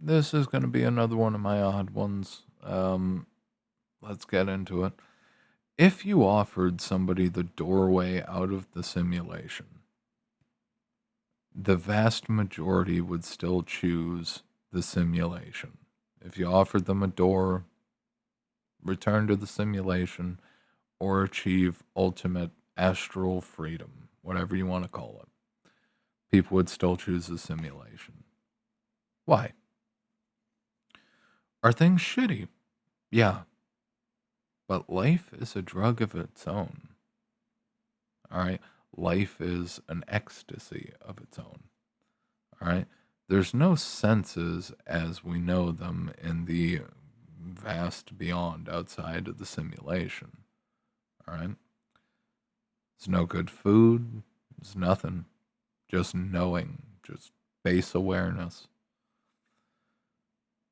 this is going to be another one of my odd ones. Let's get into it. If you offered somebody the doorway out of the simulation, the vast majority would still choose the simulation. If you offered them a door, return to the simulation, or achieve ultimate astral freedom, whatever you want to call it, people would still choose the simulation. Why? Are things shitty? Yeah, but life is a drug of its own. All right. Life is an ecstasy of its own. All right. There's no senses as we know them in the vast beyond outside of the simulation. All right. There's no good food. There's nothing. Just knowing, just base awareness.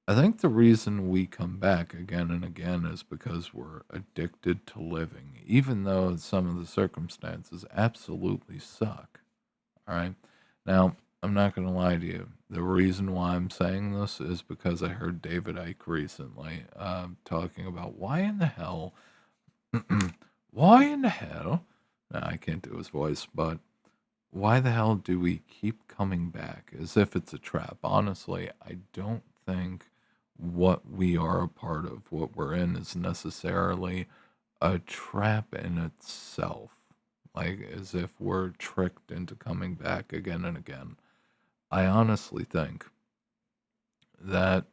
I think the reason we come back again and again is because we're addicted to living, even though some of the circumstances absolutely suck. All right. Now, I'm not going to lie to you. The reason why I'm saying this is because I heard David Icke recently talking about why in the hell, why in the hell, nah, I can't do his voice, but why the hell do we keep coming back as if it's a trap? Honestly, I don't think what we are a part of, what we're in, is necessarily a trap in itself. Like, as if we're tricked into coming back again and again. I honestly think that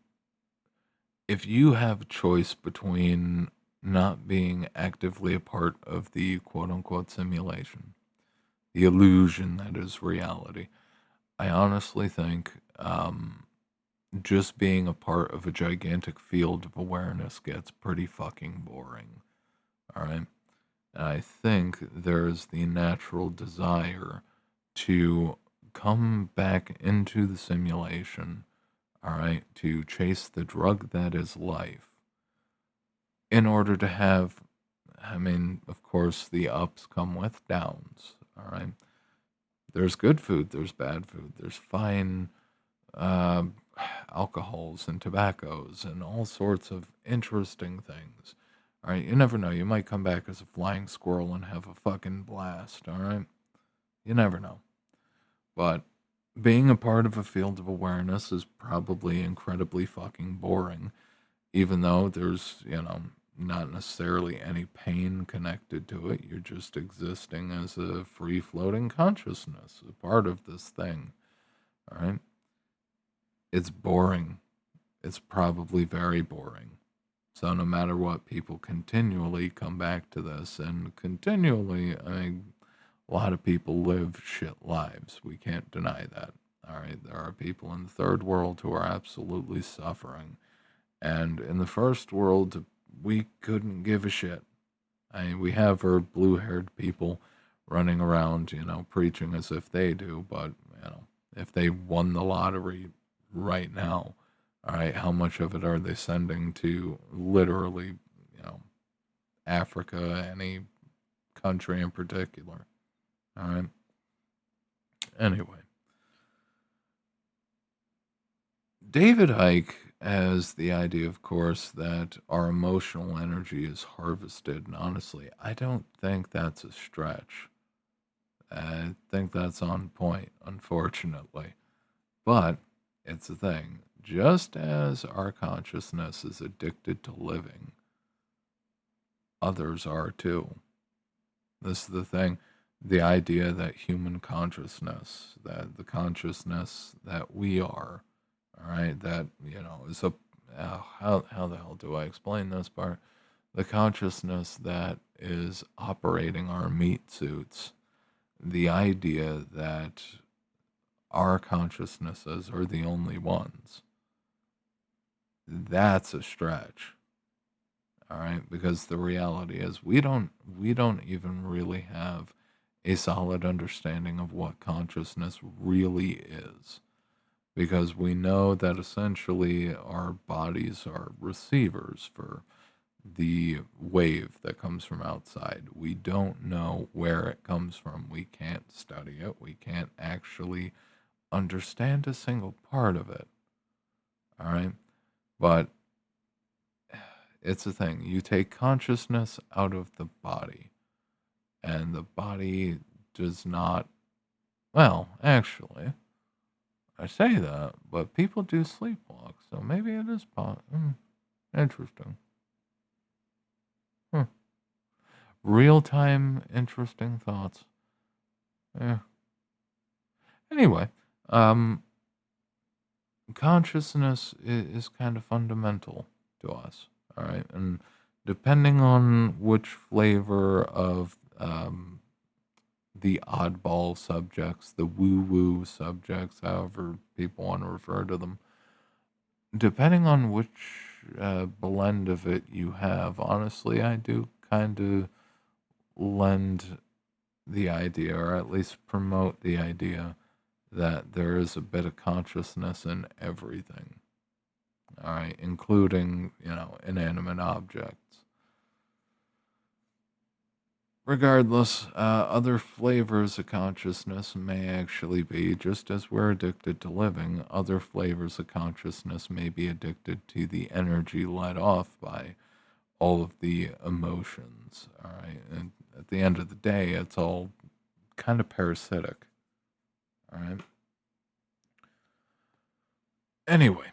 if you have a choice between not being actively a part of the quote unquote simulation, the illusion that is reality, I honestly think just being a part of a gigantic field of awareness gets pretty fucking boring. All right. And I think there's the natural desire to come back into the simulation, all right, to chase the drug that is life in order to have, I mean, of course, the ups come with downs, all right. There's good food, there's bad food, there's fine uh, alcohols and tobaccos and all sorts of interesting things. All right, you never know. You might come back as a flying squirrel and have a fucking blast. All right, you never know. But being a part of a field of awareness is probably incredibly fucking boring, even though there's, not necessarily any pain connected to it. You're just existing as a free floating consciousness, a part of this thing. All right. It's boring. It's probably very boring. So no matter what, people continually come back to this, and continually, I mean, a lot of people live shit lives. We can't deny that. All right, there are people in the third world who are absolutely suffering, and in the first world, we couldn't give a shit. I mean, we have our blue-haired people running around, preaching as if they do, but if they won the lottery right now, all right, how much of it are they sending to literally, you know, Africa, any country in particular? All right. Anyway, David Icke has the idea, of course, that our emotional energy is harvested. And honestly, I don't think that's a stretch. I think that's on point, unfortunately. But it's a thing. Just as our consciousness is addicted to living, others are too. This is the thing. The idea that human consciousness, that the consciousness that we are, all right, that, is a, how the hell do I explain this part? The consciousness that is operating our meat suits, the idea that our consciousnesses are the only ones, that's a stretch. All right, because the reality is we don't even really have a solid understanding of what consciousness really is, because we know that essentially our bodies are receivers for the wave that comes from outside. We don't know where it comes from. We can't study it. We can't actually understand a single part of it. All right. But it's a thing. You take consciousness out of the body, and the body does not. Well, actually, I say that, but people do sleepwalk, so maybe it is interesting. Hmm. Real time, interesting thoughts. Yeah. Anyway, um, consciousness is kind of fundamental to us. All right, and depending on which flavor of the oddball subjects, the woo woo subjects, however people want to refer to them, depending on which blend of it you have, honestly, I do kind of lend the idea, or at least promote the idea, that there is a bit of consciousness in everything. All right, including, inanimate objects. Regardless, other flavors of consciousness may actually be, just as we're addicted to living, other flavors of consciousness may be addicted to the energy let off by all of the emotions. All right. And at the end of the day, it's all kind of parasitic. All right. Anyway,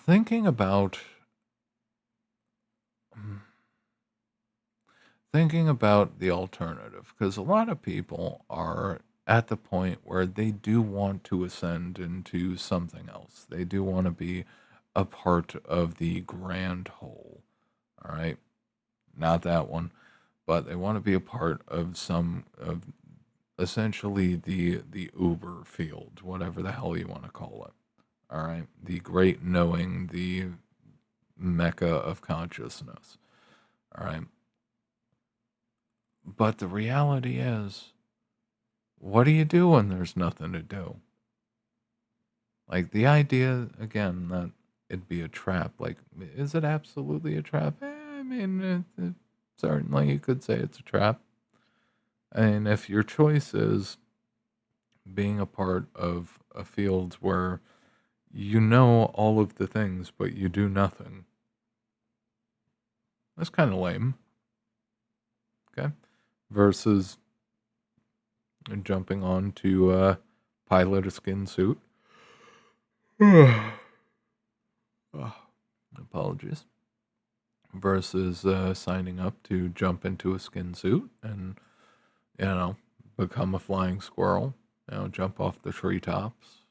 thinking about thinking about the alternative, because a lot of people are at the point where they do want to ascend into something else. They do want to be a part of the grand whole. All right. Not that one, but they want to be a part of some of essentially the Uber field, whatever the hell you want to call it. All right. The great knowing, the mecca of consciousness. All right. But the reality is, what do you do when there's nothing to do? Like the idea again that it'd be a trap. Like, is it absolutely a trap? I mean, certainly you could say it's a trap. And if your choice is being a part of a field where you know all of the things but you do nothing, that's kind of lame. Okay, versus jumping on to pilot a skin suit. Oh, apologies. Versus signing up to jump into a skin suit and, you know, become a flying squirrel, jump off the treetops,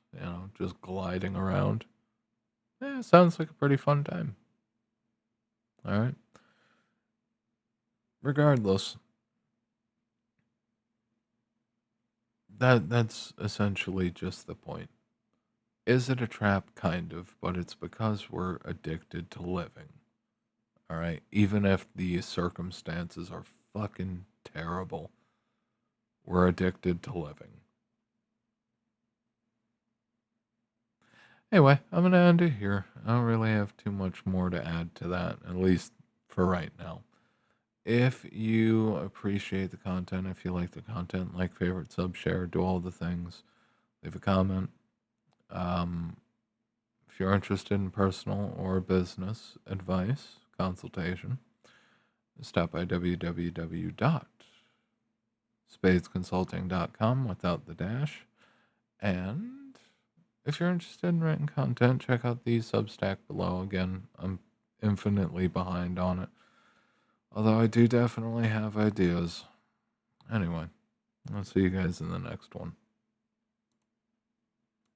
just gliding around. Yeah, sounds like a pretty fun time. All right. Regardless, that's essentially just the point. Is it a trap? Kind of, but it's because we're addicted to living. All right. Even if the circumstances are fucking terrible, we're addicted to living. Anyway, I'm going to end it here. I don't really have too much more to add to that, at least for right now. If you appreciate the content, if you like the content, like, favorite, sub, share, do all the things, leave a comment. If you're interested in personal or business advice, consultation, stop by www.spadesconsulting.com without the dash. And if you're interested in writing content, check out the Substack below. Again, I'm infinitely behind on it. Although I do definitely have ideas. Anyway, I'll see you guys in the next one.